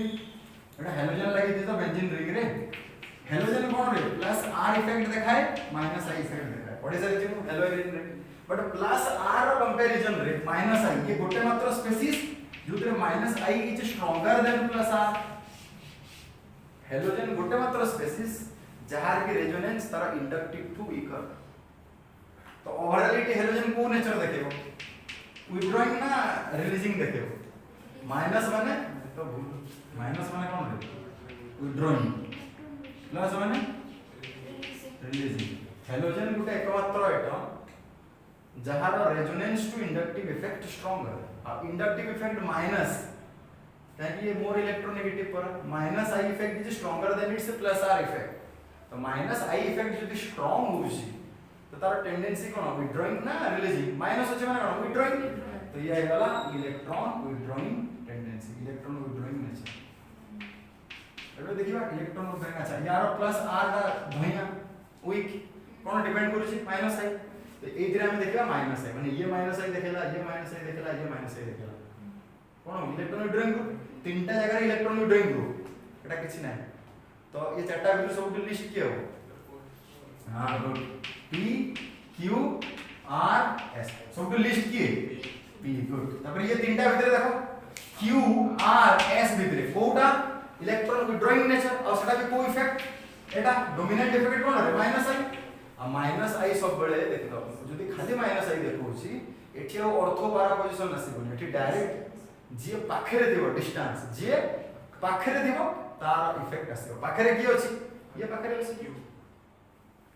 एटा हेलोजन लागी दे तो बेंजीन रिंग रे हेलोजन कोन रे प्लस R इफेक्ट देखाय माइनस I इफेक्ट देखाय ओडे सारे जे हेलो रिंग रे बट प्लस R रो कंपैरिजन रे माइनस I ये गोटे मात्र स्पेसिस जोतरे minus I is stronger than plus R halogen गोटे मात्र स्पेसिस जहार के रेजोनेंस तारा इंडक्टिव टू वीकर तो ओवरऑलिटी हेलोजन को नेचर देखेबो विथड्रॉइंग ना रिलीजिंग देखेबो माइनस माने तो माइनस माने कोन रे विथड्रॉइंग प्लस माने रिलीजिंग हेलोजन गोटे एकमात्र एटम जहार रेजोनेंस टू inductive effect stronger inductive effect minus ताकि ये मोर इलेक्ट्रोनेगेटिव पर minus I effect is stronger than its plus R effect तो माइनस आई इफेक्ट जदि स्ट्रांग होउची तो तार टेंडेंसी कोन विथड्रॉइंग ना रिलीजिंग माइनस होचे माने कोन विथड्रॉइंग तो ये आइगला electron withdrawing tendency electron withdrawing nature एबे देखिबा इलेक्ट्रॉन विथड्रॉइंग अच्छा यार प्लस आर दा धइया वीक कोन डिपेंड करूची माइनस आई तो एथिरा हम देखिबा माइनस आई माने ये माइनस आई देखेला ये माइनस आई देखेला ये माइनस आई देखेला कोन इलेक्ट्रॉन विथड्रॉइंग ग्रुप तीनटा जगह इलेक्ट्रॉन विथड्रॉइंग ग्रुप एटा किछि नै तो ये चारटा भीतर सब लिस्ट किए हो हां good P Q R S सब लिस्ट किए P गुड तापर ये तीनटा भीतर देखो Q R S भीतर कोटा इलेक्ट्रॉन विथड्रॉइंग नेचर और सेटा भी को इफेक्ट एटा डोमिनेंट इफेक्ट कोन रे माइनस आई आ माइनस आई सब बेले देखो जदी खाली माइनस आई देखौची एठी ऑर्थो पारा पोजीशन नसिबो एठी डायरेक्ट जे पाखरे दिबो डिस्टेंस जे पाखरे दिबो तार इफेक्ट आसीबो पाखरे की अछि ये पाखरे अछि Q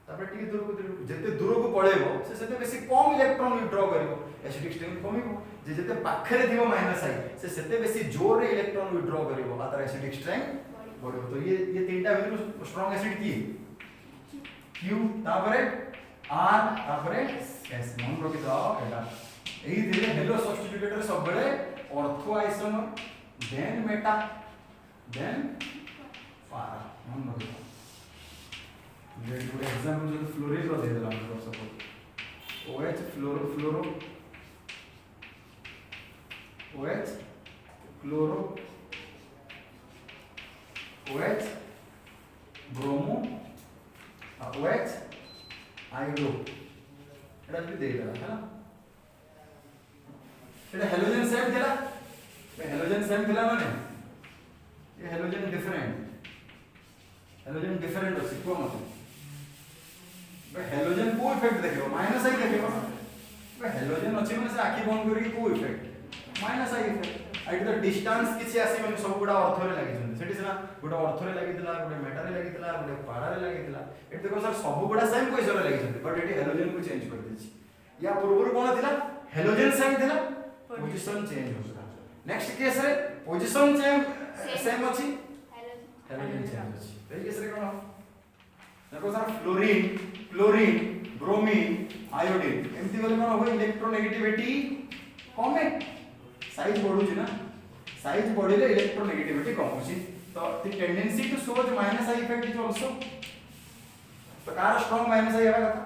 तापर टिके दूर को जते दूर को पळेबो से सेते बेसी कम इलेक्ट्रॉन विथड्रॉ करिवो एसिडिक स्ट्रेंथ कमिवो जे जते पाखरे दिबो माइनस आई से सेते बेसी जोर रे इलेक्ट्रॉन विथड्रॉ करिवो आ तार एसिडिक स्ट्रेंथ बढ़िवो तो ये तीनटा भीतर स्ट्रांग एसिड की Q तापरे R तापरे S मन रखि दाओ एटा एही दिले हेलो सब्स्टिट्यूटेड रे सब बेले ortho isomer then meta then para मन रखि दाओ ये गुड एग्जांपल जो फ्लोरीन रो दे देला for suppose OH fluoro fluoro OH chloro OH bromo OH iodo एटा भी दे देला है ना एटा हेलोजन सेम देला हेलोजन सेम देला माने ये हेलोजन डिफरेंट अछि को मतलब हेलोजन को इफेक्ट देखियो माइनस आई देखियो तो हेलोजन अछि माने से आखि बंद करी को इफेक्ट माइनस आई इफेक्ट आइट द डिस्टेंस किछि आसी माने सब गुडा अर्थ रे लागि जंती सेठी सिना गुडा अर्थ रे लागितला गुडा मेटा रे लागितला गुडा पारा रे लागितला एट देखो सर सब गुडा सेम पोजीशन रे लागि जंती बट एटी हेलोजन को चेंज कर दिछि या पूर्व कोन थिला हेलोजन सेम थिला पोजीशन चेंज होता नेक्स्ट केस रे पोजीशन सेम अछि हेलोजन चेंज अछि एई केस रे कोन देखो sir fluorine chlorine bromine iodine एमती बोले कोन हो इलेक्ट्रोनेगेटिविटी कमे साइज बढ़ु छी ना साइज बढ़िले इलेक्ट्रोनेगेटिविटी कम होची तो the tendency to show the minus I effect is also तो कार स्ट्रांग माइनस आई हेबा कथा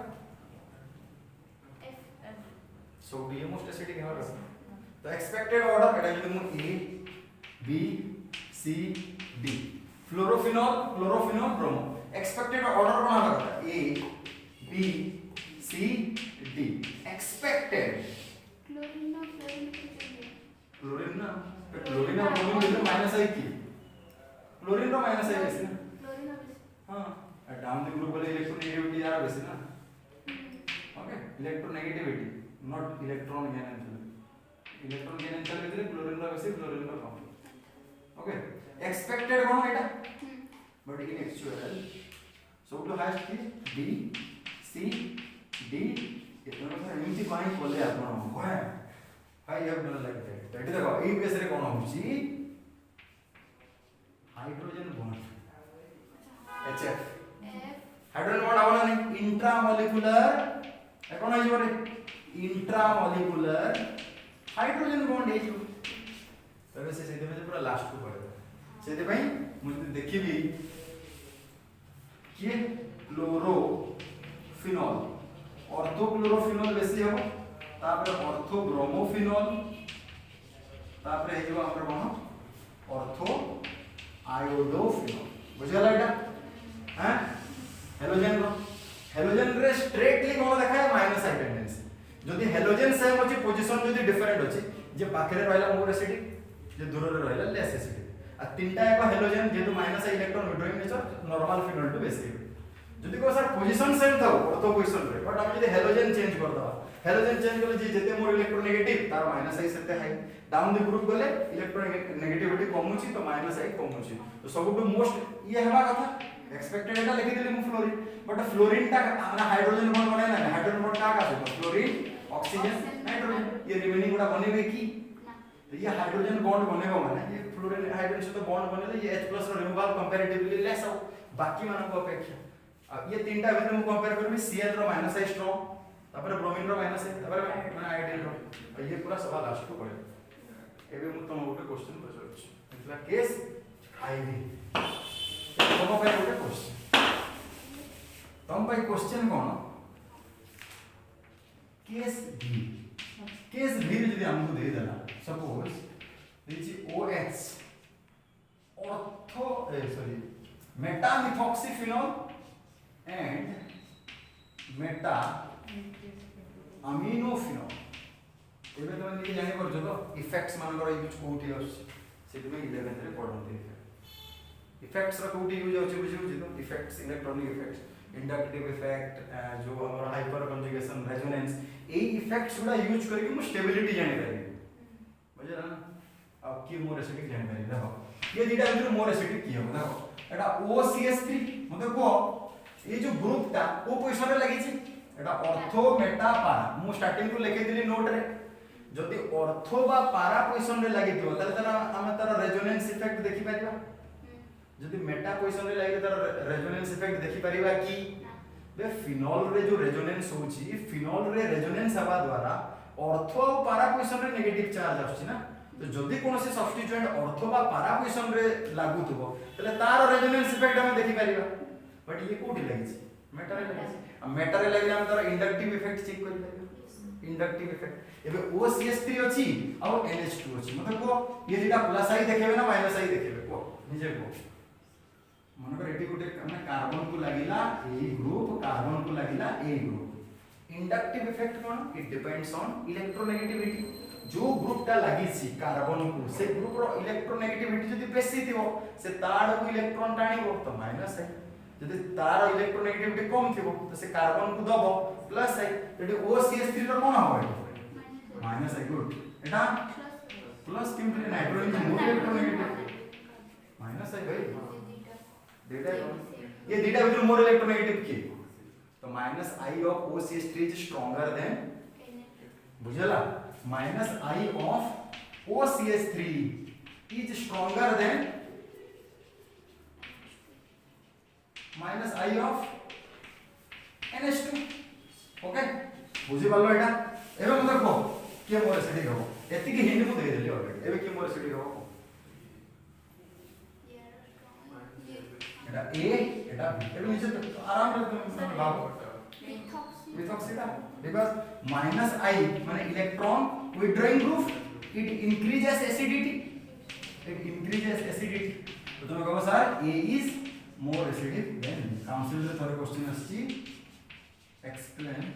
सो डी मोस्ट एसिडिक हेबा कथा तो एक्सपेक्टेड ऑर्डर एटा जदि मु A B C D fluorophenol bromo expected order कोन हेबा कथा A B C D expected chlorine ना क्लोरीन और ब्रोमीन में माइनस आई की क्लोरीन रो माइनस आई बेसी ना हां डाउन द ग्रुप वाले इलेक्ट्रोनेगेटिविटी यार बेसी ना okay electronegativity not electron gain enthalpy में क्लोरीन रो बेसी क्लोरीन रो कम ओके एक्सपेक्टेड कोन एटा बट इन एक्चुअल सो टू हाईएस्ट की बी सी डी इतना सारा एमटी पॉइंट बोले आपण होय high have done like that eighty देखो ए केस रे कोन होची hydrogen bond HF hydrogen bond आवला नै इंट्रामोलिकुलर ए कोन आइबो रे इंट्रामोलिकुलर हाइड्रोजन बॉन्ड ए जो तबे से सेते में पूरा लास्ट को पड़े सेते भाई मुझे देखिबी कि क्लोरोफिनॉल ऑर्थोक्लोरोफिनॉल बेसी हो तापर ऑर्थोब्रोमोफिनॉल तापर हे जो हमर कोन ऑर्थो आयोडोफिनॉल बुझला एटा हैं हेलोजन रे स्ट्रेटली कोन देखा है माइनस आई टेंडेंसी जदी हेलोजन सेम अछि पोजीशन जदी डिफरेंट अछि जे पाखरे रहला मोर एसिडिक जे दूर रे रहला लेस एसिडिक आ तीनटा एको हेलोजन जेतु minus I electron withdrawing nature normal phenol टू बेसी जदी को सर पोजीशन सेम था ऑर्थो पोजीशन रे बट हम जदी हेलोजन चेंज कर दवा हेलोजन चेंज करले जे जेते मोर इलेक्ट्रोनेगेटिव तार माइनस आई सेते हाई डाउन द ग्रुप गले इलेक्ट्रोनेगेटिविटी कमुची तो माइनस आई कमुची तो सबटू मोस्ट ये हेबा कथा एक्सपेक्टेड एटा लिखि देली मु फ्लोरीन बट फ्लोरीन ता हमरा हाइड्रोजन बॉन्ड बने ना हाइड्रोजन बॉन्ड का आसे तो फ्लोरीन ऑक्सीजन नाइट्रोजन ये रिमेनिंग गुडा बनेबे की तो ये हाइड्रोजन बॉन्ड बनेबो माने ये फ्लोरीन हाइड्रोजन से तो बॉन्ड बनेले ये H+ रो रिमूवल कंपैरेटिवली लेस हो बाकी मानन को अपेक्षा अब ये तीनटा भितर मु कंपेयर करबी Cl रो माइनस आई स्ट्रांग तापर ब्रोमीन रो माइनस आई तापर माने आयोडीन रो ये पूरा सवाल लास्ट को पड़े एबे मु तुम गोटे क्वेश्चन पछोछ मतलब केस आईवी तुम पे गोटे क्वेश्चन तुम पे क्वेश्चन कोन केस भी यदि हमको दे देला suppose this OH ortho sorry meta methoxyphenol and meta aminophenol एबे तुम निके जानि परछो तो इफेक्ट्स मानकर यूज कोठी आछी सेति में 11th रे पढनते इफेक्ट्स रो कोठी यूज आछी बुझियो तो effects electronic effects inductive effect जो हमर हाइपर कंजुगेशन रेजोनेंस ए इफेक्ट्स गुडा यूज करके मु स्टेबिलिटी जानि पारि बुझला ना अब की मोर एसिडिक जानि पारि देखो ये दिटा भीतर मोर एसिडिक की हो देखो एटा OCH3 मतलब को ये जो ग्रुप ता ओ पोजीशन रे लागि छी एटा ऑर्थो मेटा पारा मु स्टार्टिंग को लिखि दिली नोट रे जदी ऑर्थो बा पारा पोजीशन रे लागि दियो तले तरा हम तार रेजोनेंस इफेक्ट देखि परिबा जदी मेटा पोजीशन रे लागि तार रेजोनेंस इफेक्ट देखि परिबा की बे फिनॉल रे जो रेजोनेंस होची फिनॉल रे रेजोनेंस हवा द्वारा ऑर्थो और पारा पोजीशन रे नेगेटिव चार्ज आछी ना तो जदी कोनोसी सब्स्टिट्यूएंट ऑर्थो बा पारा पोजीशन रे लागू थबो तले तार रेजोनेंस इफेक्ट हम देखि परिबा बट ये कोठी लागि छी मेटा रे लागि छी अब मेटा रे लागि हम तार इंडक्टिव इफेक्ट चेक करि परिबा इंडक्टिव इफेक्ट एबे OCH3 अछि और NH2 अछि मतलब को ये जेटा प्लस आई देखेबे ना माइनस आई देखेबे को निजे को मन कर एटी गुटे माने कार्बन को लागिला ए ग्रुप कार्बन को लागिला ए ग्रुप इंडक्टिव इफेक्ट कोन इट डिपेंड्स ऑन इलेक्ट्रोनेगेटिविटी जो ग्रुप ता लागि छी कार्बन को से ग्रुप रो इलेक्ट्रोनेगेटिविटी जदी बेसी थिवो से ताड़ को इलेक्ट्रॉन टाणीबो तो माइनस है जदी तार इलेक्ट्रोनेगेटिविटी कम थिवो तो से कार्बन को दबो प्लस है जदी OCH3 रो कोन होबो माइनस आई गुड एटा प्लस केमती नाइट्रोजन के मोर इलेक्ट्रोनेगेटिव माइनस आई भाई डेटा ये डेटा विथ मोर इलेक्ट्रोनेगेटिव की तो minus I of OCH3 is stronger than बुझला minus I of OCH3 is stronger than minus I of NH2 okay बुझी पालो एटा एबे मत देखो के मोर एसिडिक हो एति के हिंट मु दे देली ऑलरेडी एबे के मोर एसिडिक हो एटा A एटा B एबे नीचे तो आराम से तुम भागो मिथॉक्सिडा बिकॉज़ माइनस आई माने electron withdrawing group it increases acidity तो तुम कहो sir A is more acidic than council रे थोड़े क्वेश्चन आछि explain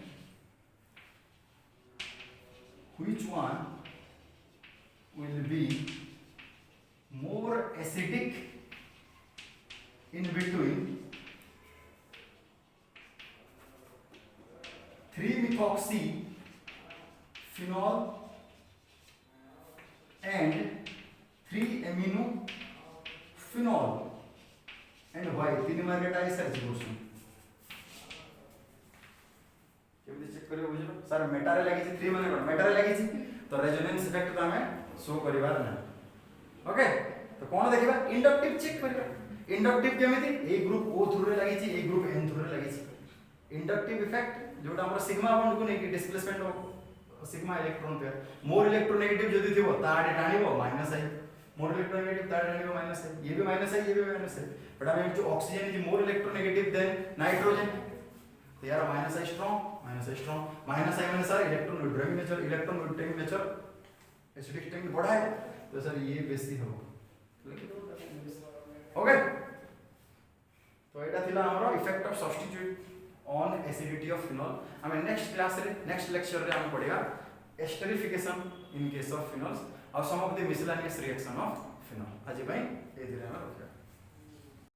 which one will be more acidic in between 3-methoxy phenol and 3-amino phenol and why 3 मार्केट आई सर्च क्वेश्चन केमति चेक करियो बुझलो सर मेटारे लागि छी 3 माने कोन मेटारे लागि छी तो रेजोनेंस इफेक्ट तो हमें शो करिवार ना ओके तो कोन देखिबा इंडक्टिव चेक करिबा इंडक्टिव केमिति ए ग्रुप O थ्रू रे लागि छी ए ग्रुप N थ्रू रे लागि छी इंडक्टिव इफेक्ट जोटा हमर सिग्मा बॉन्ड को नै कि displacement of sigma electron pair more electronegative जदी थिबो ताडे टाणीबो माइनस आई मोर इलेक्ट्रोनेगेटिव ताडे टाणीबो माइनस आई ये भी माइनस आई ये भी माइनस आई बट हमें जो oxygen is more electronegative than nitrogen तो यार माइनस आई स्ट्रांग माइनस आई माने sir electron withdrawing nature acidic strength बढ़ा है तो सर ये बेसी हो ओके तो एटा थिला हमरो effect of substitute on acidity of phenol हमें नेक्स्ट क्लास रे नेक्स्ट लेक्चर रे हम पढ़ेगा esterification in case of phenols और some of the miscellaneous reaction of phenol आज भाई ए दिले हम रखिया